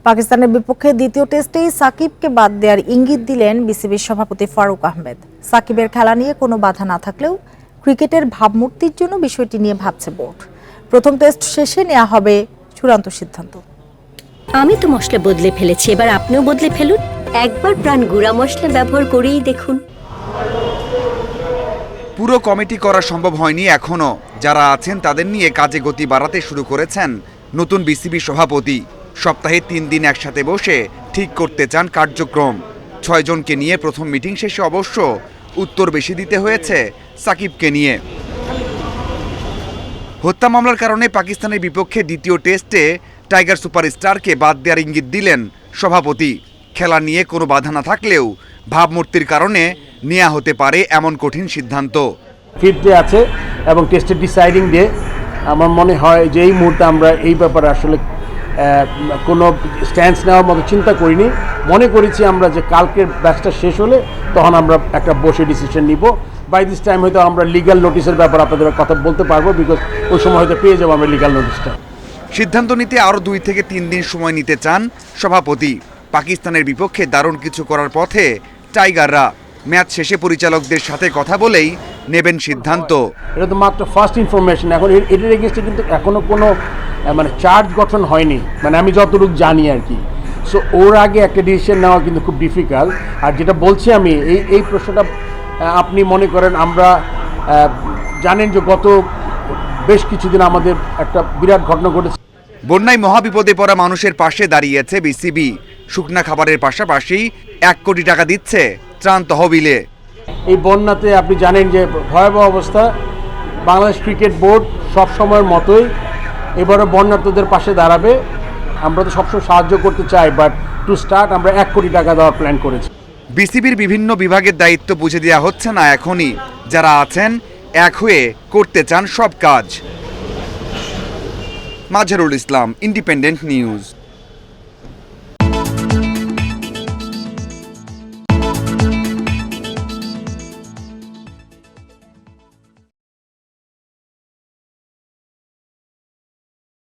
পাকিস্তানের বিপক্ষে দ্বিতীয় টেস্টেই সাকিবকে বাদ দেওয়ার ইঙ্গিত দিলেন বিসিবির সভাপতি ফারুক আহমেদ। সাকিবের খেলা নিয়ে কোনো বাধা না থাকলেও ক্রিকেটের ভাবমূর্তির জন্য বিষয়টি নিয়ে ভাবছে বোর্ড। প্রথম টেস্ট শেষে নেওয়া হবে চূড়ান্ত সিদ্ধান্ত। আমি তো মশলা বদলে ফেলেছি, এবার আপনিও বদলে ফেলুন। একবার প্রাণ গুঁড়া মশলা ব্যবহার করেই দেখুন। পুরো কমিটি করা সম্ভব হয়নি এখনো। যারা আছেন তাদের নিয়ে কাজে গতি বাড়াতে শুরু করেছেন নতুন বিসিবি সভাপতি। সপ্তাহে 3 দিন একসাথে বসে ঠিক করতে চান কার্যক্রম। 6 জনকে নিয়ে প্রথম মিটিং শেষে অবশ্য উত্তর বেশি দিতে হয়েছে সাকিবকে নিয়ে। হত্যা মামলার কারণে পাকিস্তানের বিপক্ষে দ্বিতীয় টেস্টে টাইগার সুপারস্টারকে বাদ দেওয়ার ইঙ্গিত দিলেন সভাপতি। খেলা নিয়ে কোনো বাধা না থাকলেও ভাবমূর্তির কারণে নেওয়া হতে পারে এমন কঠিন সিদ্ধান্ত। ফিফথ ডে আছে এবং টেস্টের ডিসাইডিং ডে। আমার মনে হয় যে এই মুহূর্তে আমরা এই ব্যাপারে আসলে কোনো স্ট্যান্স নেওয়ার মতো চিন্তা করিনি। মনে করেছি আমরা যে কালকের ব্যাচটা শেষ হলে তখন আমরা একটা বসে ডিসিশন নিব। বাই দিস টাইম হয়তো আমরা লিগ্যাল নোটিশের ব্যাপারে আপনাদের কথা বলতে পারবো, বিকজ ওই সময় হয়তো পেয়ে যাবো আমরা লিগ্যাল নোটিশটা। সিদ্ধান্ত নিতে আরও 2 থেকে 3 দিন সময় নিতে চান সভাপতি। পাকিস্তানের বিপক্ষে দারুণ কিছু করার পথে টাইগাররা। ম্যাচ শেষে পরিচালকদের সাথে কথা বলেই নেবেন সিদ্ধান্ত। এটা তো মাত্র ফার্স্ট ইনফরমেশন। এখন এটার এগেনস্টে কিন্তু এখনো কোনো চার্জ গঠন হয়নি, আমি যতটুকু জানি আর কি। সো ওর আগে একটা ডিসিশন নেওয়া কিন্তু খুব ডিফিকাল্ট। আর যেটা বলছি আমি এই প্রশ্নটা আপনি মনে করেন, আমরা জানেন যে গত বেশ কিছুদিন আমাদের একটা বিরাট ঘটনা ঘটেছে। বন্যায় মহাবিপদে পড়া মানুষের পাশে দাঁড়িয়েছে বিসিবি। শুকনা খাবারের পাশাপাশি 1 কোটি টাকা দিচ্ছে ত্রাণ তহবিলে। এই বন্যাতে আপনি জানেন যে ভয়াবহ অবস্থা। বাংলাদেশ ক্রিকেট বোর্ড সব সময়ের মতোই এবারও বন্যার্তদের পাশে দাঁড়াবে। আমরা তো সবসময় সাহায্য করতে চাই, বাট টু স্টার্ট আমরা 1 কোটি টাকা দেওয়ার প্ল্যান করেছি। বিসিবির বিভিন্ন বিভাগের দায়িত্ব বুঝে দেওয়া হচ্ছে না এখনই। যারা আছেন এক হয়ে করতে চান সব কাজ। Mazharul Islam, independent news.